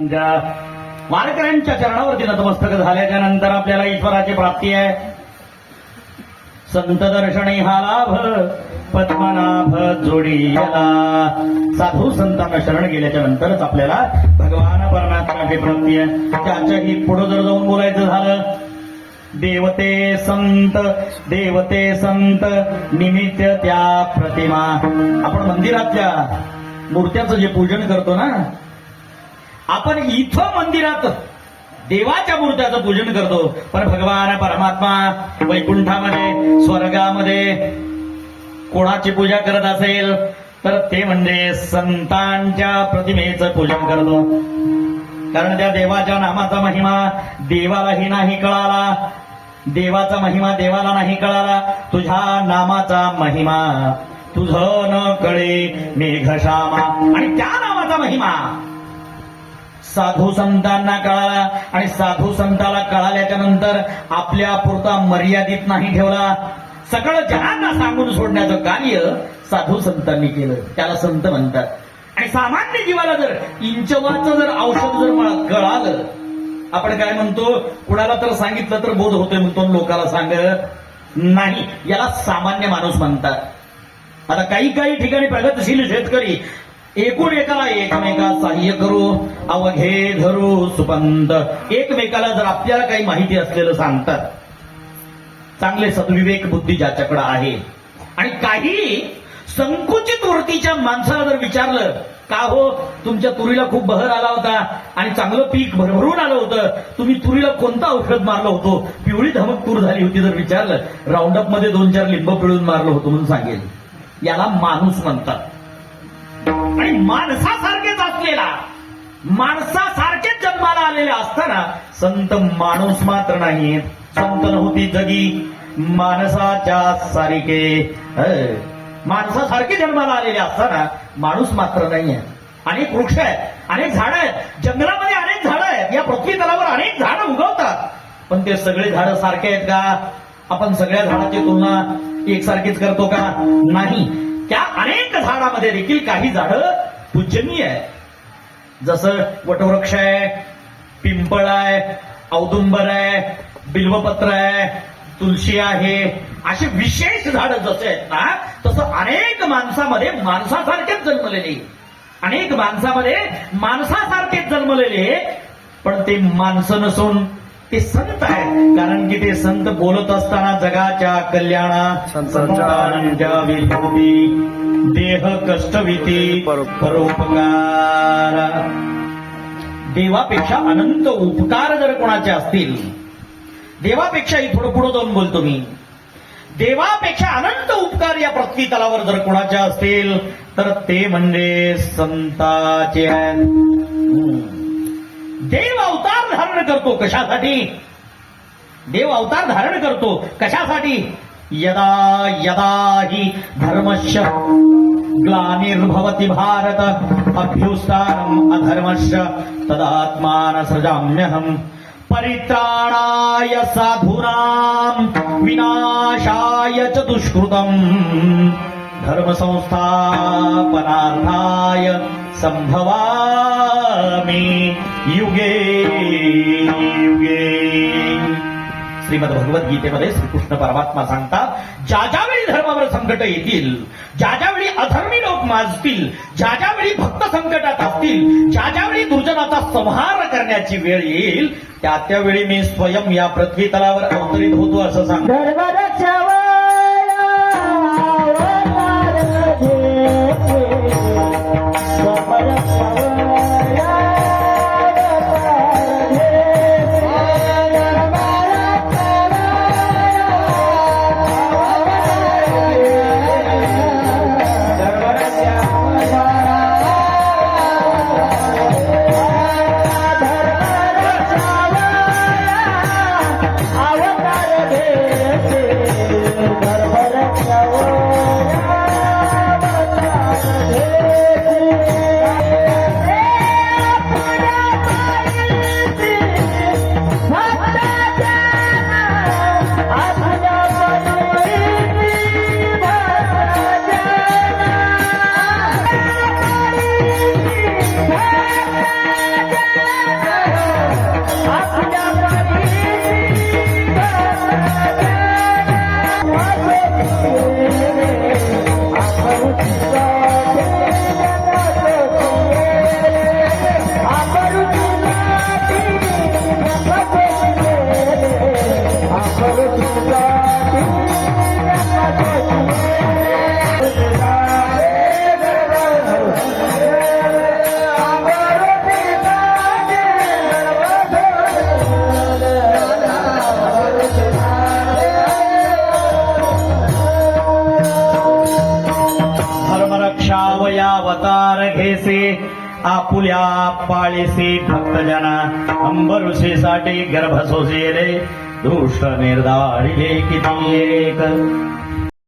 वारकऱ्यांच्या चरणावरती नतमस्तक झाल्याच्या नंतर आपल्याला ईश्वराची प्राप्ती आहे. संत दर्शने हा लाभ पद्मनाभ जोडीला. साधू संतांना शरण गेल्याच्या नंतरच आपल्याला भगवान परमात्म्याची प्राप्ती आहे. त्याच्याही पुढे जर जाऊन बोलायचं झालं, देवते संत निमित्त त्या प्रतिमा. आपण मंदिरातल्या मूर्त्याचं जे पूजन करतो ना, आपण इथं मंदिरात देवाच्या मूर्त्याचं पूजन करतो, पण भगवान परमात्मा वैकुंठामध्ये स्वर्गामध्ये कोणाची पूजा करत असेल तर ते म्हणजे संतांच्या प्रतिमेचं पूजन करतो. कारण त्या देवाच्या नामाचा महिमा देवालाही नाही कळाला, देवाचा महिमा देवाला नाही कळाला. तुझ्या नामाचा महिमा तुझं न कळे मेघश्यामा. आणि त्या नामाचा महिमा साधू संतांना कळाला, आणि साधू संताला कळाल्याच्या नंतर आपल्या पुरता मर्यादित नाही ठेवला, सगळं जनांना सांगून सोडण्याचं कार्य साधू संतांनी केलं. त्याला संत म्हणतात. आणि सामान्य जीवाला जर इंचवाचं जर औषध जर कळालं, आपण काय म्हणतो, कुणाला तर सांगितलं तर बोध होतोय म्हणतो, लोकाला सांगत नाही, याला सामान्य माणूस म्हणतात. आता काही ठिकाणी प्रगतशील शेतकरी एकूण एकाला एकमेका सहाय्य करू, अवघे धरू सुपंत. एकमेकाला जर आपल्याला काही माहिती असलेलं सांगतात. चांगले सद्विवेक बुद्धी ज्याच्याकडे आहे. आणि काही संकुचित वृत्तीच्या माणसाला जर विचारलं, का हो तुमच्या तुरीला खूप बहर आला होता आणि चांगलं पीक भरभरून आलं होतं, तुम्ही तुरीला कोणतं औषध मारलं होतो, पिवळी धमक तूर झाली होती, जर विचारलं, राऊंडअप मध्ये 2-4 लिंब पिळून मारलं होतं म्हणून सांगेल. याला माणूस म्हणतात. आणि माणसासारखेच असलेला, माणसासारखेच जन्माला आलेले असताना संत माणूस मात्र नाही. संत नव्हती जगी माणसाच्या सारिके. माणसासारखे जन्माला आलेले असताना माणूस मात्र नाहीये. अनेक वृक्ष आहेत, अनेक झाडं आहेत, जंगलामध्ये अनेक झाडं आहेत, या पृथ्वी तलावर अनेक झाडं उगवतात, पण ते सगळे झाडं सारखे आहेत का? आपण सगळ्या झाडाची तुलना एकसारखीच करतो का? नाही. त्या अनेक झाडामध्ये देखील काही झाडं पूजनीय आहे. जसं वटवृक्ष आहे, पिंपळ आहे, औदुंबर आहे, बिल्वपत्र आहे, तुळशी आहे, असे विशेष झाडं जसे आहेत ना, तसं अनेक माणसामध्ये माणसासारखेच जन्मलेले, अनेक माणसामध्ये माणसासारखेच जन्मलेले, पण ते माणसं नसून ते संत आहेत. कारण की ते संत बोलत असताना जगाच्या कल्याणा संतांच्या विभूती देह कष्टविती परोपकार. देवापेक्षा अनंत उपकार जर कोणाचे असतील, देवापेक्षाही थोडं पुढे जाऊन बोलतो मी, देवापेक्षा अनंत उपकार या पृथ्वी तलावर जर कोणाचे असतील तर ते म्हणजे संताचे आहेत. देव अवतार धारण करतो कशासाठी? देव अवतार धारण करतो कशासाठी? यदा यदा हि धर्मस्य ग्लानिर्भवति भारत अभ्युत्थानम् अधर्मस्य तदात्मान सृजाम्यहम् परित्राणाय साधूनां विनाशाय च दुष्कृतम् धर्म संस्थापनार्थाय संभवामि युगे युगे. श्रीमद भगवद्गीतेमध्ये श्रीकृष्ण परमात्मा सांगतात, ज्या ज्यावेळी धर्मावर संकट येतील, ज्या ज्यावेळी अधर्मी लोक माजतील, ज्या ज्यावेळी भक्त संकटात असतील, ज्या ज्यावेळी दुर्जनाचा संहार करण्याची वेळ येईल, त्यावेळी मी स्वयं या पृथ्वी तलावर अवतरित होतो असं सांगतो. ईशावयावतार घेसे आपुल्या पाळीसी भक्तजना अंबरुषी साठी गर्भ सोसेले दृष्ट निर्धारिले किती एक